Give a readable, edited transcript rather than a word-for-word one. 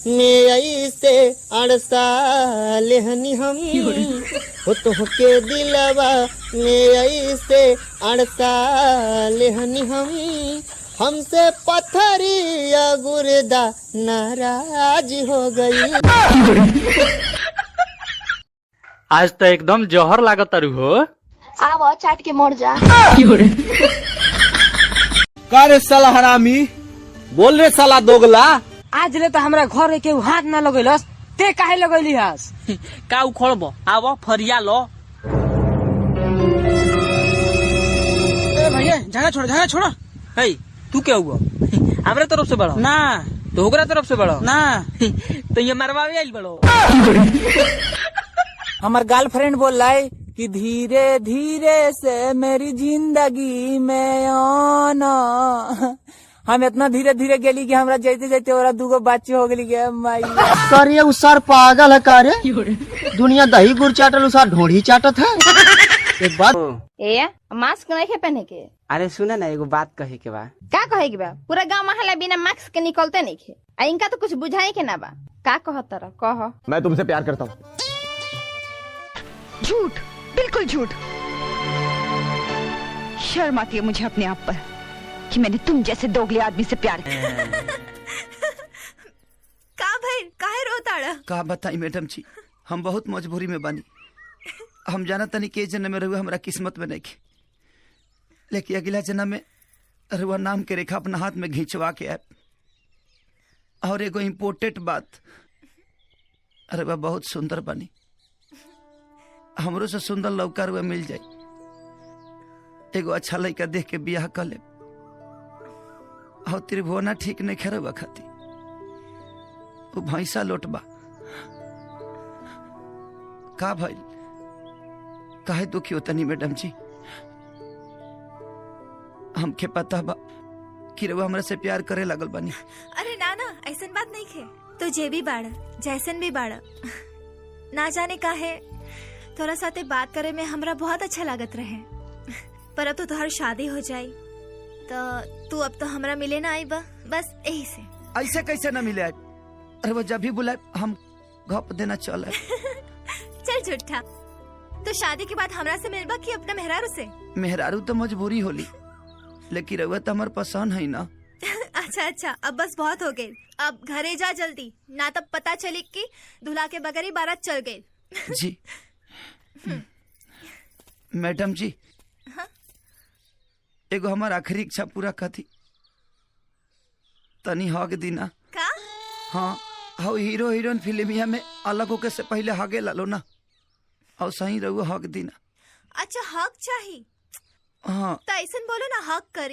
में ऐसे अड़सा लेहनी हम हो तोहके दिलवा में ऐसे अड़सा लेहनी हम हमसे पत्थरिया गुर्दा नाराज हो गई। आज तो एकदम जहर लागत तारू हो। आवा चाट के मर जा। का रे साला हरामी, बोल रे साला दोगला। आज ले तो हमरा घर के हाथ ना लगैलस, ते काहे लगैली हस? का उखड़ब, आव फरिया लो। ए भैया झगड़ा छोड़। हे तू क्या हुआ? हमरे तरफ से बड़ो ना तो ओकरा तरफ से बड़ो ना तो ये मरवावे आइल बड़ो। हमार गर्लफ्रेंड बोल रहा है कि धीरे धीरे से मेरी जिंदगी में आना। हम इतना धीरे धीरे गेली कि हमरा जाते जाते और दूगो बच्चे हो गेली के माई। करे उ सर पागल है का रे? दुनिया दही गुड़ चाटल उसार ढोढ़ी चाटत है। एक बात ए मास्क नहीं है पहने के। अरे सुना ना, एगो बात कहे के बा। का कहे के बा? पूरा गांव महला बिना मास्क के निकलते नहीं खे। आ इनका तो कुछ बुझाई के ना बा। का कहत रह कह। मैं तुमसे प्यार करता हूँ। झूठ, बिल्कुल झूठ। शर्म आती है मुझे अपने आप पर कि मैंने तुम जैसे दोगले आदमी से प्यार किया। का भाई काहे रोताड़ा? का बताई मैडम जी, हम बहुत मजबूरी में बानी। हम जाना तनी के जन्म में रहुआ हमरा किस्मत में नहीं खे, लेकिन अगला जन्म में रहुआ नाम के रेखा अपना हाथ में घिंचवा के आए। और एगो इम्पोर्टेंट बात, रहुआ बहुत सुंदर बानी। हमरो से सुंदर लड़का रहुआ मिल जाए, एगो अच्छा लड़का देख के बियाह कर ले। और त्रिभुवना ठीक नहीं खे रहुआ खाती, वो भैंसा लोटबा। का भाई काहे दुखी होता नहीं मैडम जी? हमके पता बा कि रउआ हमरा से प्यार करे लगल बानी। अरे ना ना, ऐसन बात नहीं खे। तो जे भी बाड़ा, जैसन भी बाड़ा, ना जाने काहे तोरा साथे बात करे में हमरा बहुत अच्छा लागत रहे। पर अब तो तोहर शादी हो जाई तो तू अब तो हमरा मिले ना आई बा, बस यही से। ऐसे कैसे न मिले? अरे वो जब भी बुलाए हम घप देना चल। चल झूठा। तो शादी के बाद हमरा से मिलबा कि अपना मेहरारू से? मेहरारू तो मजबूरी होली, लेकिन रउआ तो हमार पसंद है ना। अच्छा अच्छा, अब बस बहुत हो गए। अब घरे जा जल्दी, ना तब पता चली कि दूल्हा के बगैर ही बारात चल गई। जी मैडम जी, हाँ? एगो हमार आखिरी इच्छा पूरा कथी तनी हक दीना। का? हाँ, हाउ हीरो हीरोइन फिल्मिया में अलग होके से पहले हगे लालो ना, और सही रहुआ हक दीना। अच्छा हक चाहिए? हाँ तो ऐसा बोलो ना, हक करी।